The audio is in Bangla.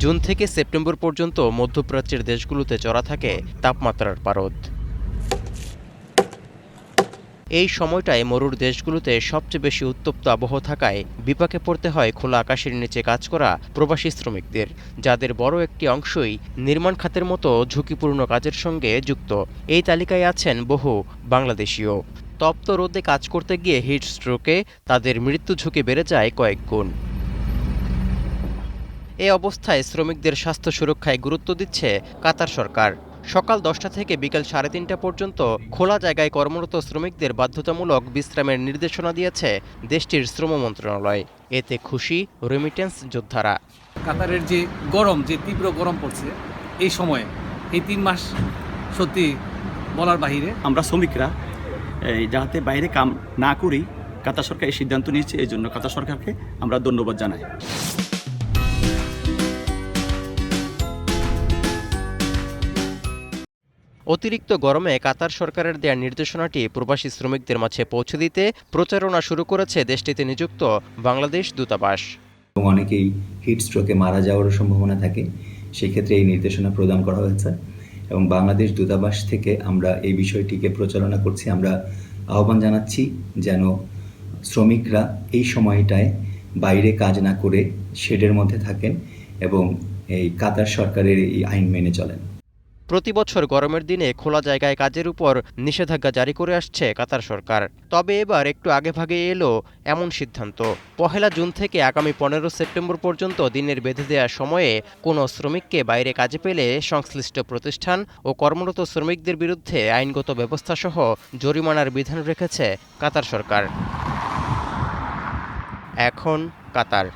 জুন থেকে সেপ্টেম্বর পর্যন্ত মধ্যপ্রাচ্যের দেশগুলোতে চড়া থাকে তাপমাত্রার পারদ। এই সময়টায় মরুর দেশগুলোতে সবচেয়ে বেশি উত্তপ্ত আবহাওয়া থাকায় বিপাকে পড়তে হয় খোলা আকাশের নিচে কাজ করা প্রবাসী শ্রমিকদের, যাদের বড় একটি অংশই নির্মাণ খাতের মতো ঝুঁকিপূর্ণ কাজের সঙ্গে যুক্ত। এই তালিকায় আছেন বহু বাংলাদেশীয়। তপ্ত রোদে কাজ করতে গিয়ে হিট স্ট্রোকে তাদের মৃত্যু ঝুঁকি বেড়ে যায় কয়েক গুণ। এ অবস্থায় শ্রমিকদের স্বাস্থ্য সুরক্ষায় গুরুত্ব দিচ্ছে কাতার সরকার। সকাল 10টা থেকে বিকেল 3:30 পর্যন্ত খোলা জায়গায় কর্মরত শ্রমিকদের বাধ্যতামূলক বিশ্রামের নির্দেশনা দিয়েছে দেশটির শ্রম মন্ত্রণালয়। এতে খুশি রেমিটেন্স যোদ্ধারা। কাতারের যে গরম, যে তীব্র গরম পড়ছে এই সময়ে, এই 3 মাস সত্যি বলার বাহিরে। আমরা শ্রমিকরা যাতে বাইরে কাম না করি, কাতার সরকার এই সিদ্ধান্ত নিয়েছে, এই জন্য কাতার সরকারকে আমরা ধন্যবাদ জানাই। অতিরিক্ত গরমে কাতার সরকারের দেয়া নির্দেশনাটি প্রবাসী শ্রমিকদের মাঝে পৌঁছে দিতে প্রচারণা শুরু করেছে দেশটিতে নিযুক্ত বাংলাদেশ দূতাবাস। অনেকেই হিট স্ট্রোকে মারা যাওয়ারও সম্ভাবনা থাকে, সেক্ষেত্রে এই নির্দেশনা প্রদান করা হয়েছে এবং বাংলাদেশ দূতাবাস থেকে আমরা এই বিষয়টিকে প্রচারণা করছি। আমরা আহ্বান জানাচ্ছি যেন শ্রমিকরা এই সময়টায় বাইরে কাজ না করে শেডের মধ্যে থাকেন এবং এই কাতার সরকারের এই আইন মেনে চলেন। প্রতি বছর গরমের দিনে খোলা জায়গায় কাজের উপর নিষেধাজ্ঞা জারি করে আসছে কাতার সরকার। তবে এবার একটু আগেভাগে এলো এমন সিদ্ধান্ত। 1 জুন থেকে আগামী 15 সেপ্টেম্বর পর্যন্ত দিনের বেঁধে দেওয়া সময়ে কোনো শ্রমিককে বাইরে কাজে পেলে সংশ্লিষ্ট প্রতিষ্ঠান ও কর্মরত শ্রমিকদের বিরুদ্ধে আইনগত ব্যবস্থাসহ জরিমানার বিধান রেখেছে কাতার সরকার। এখন কাতার।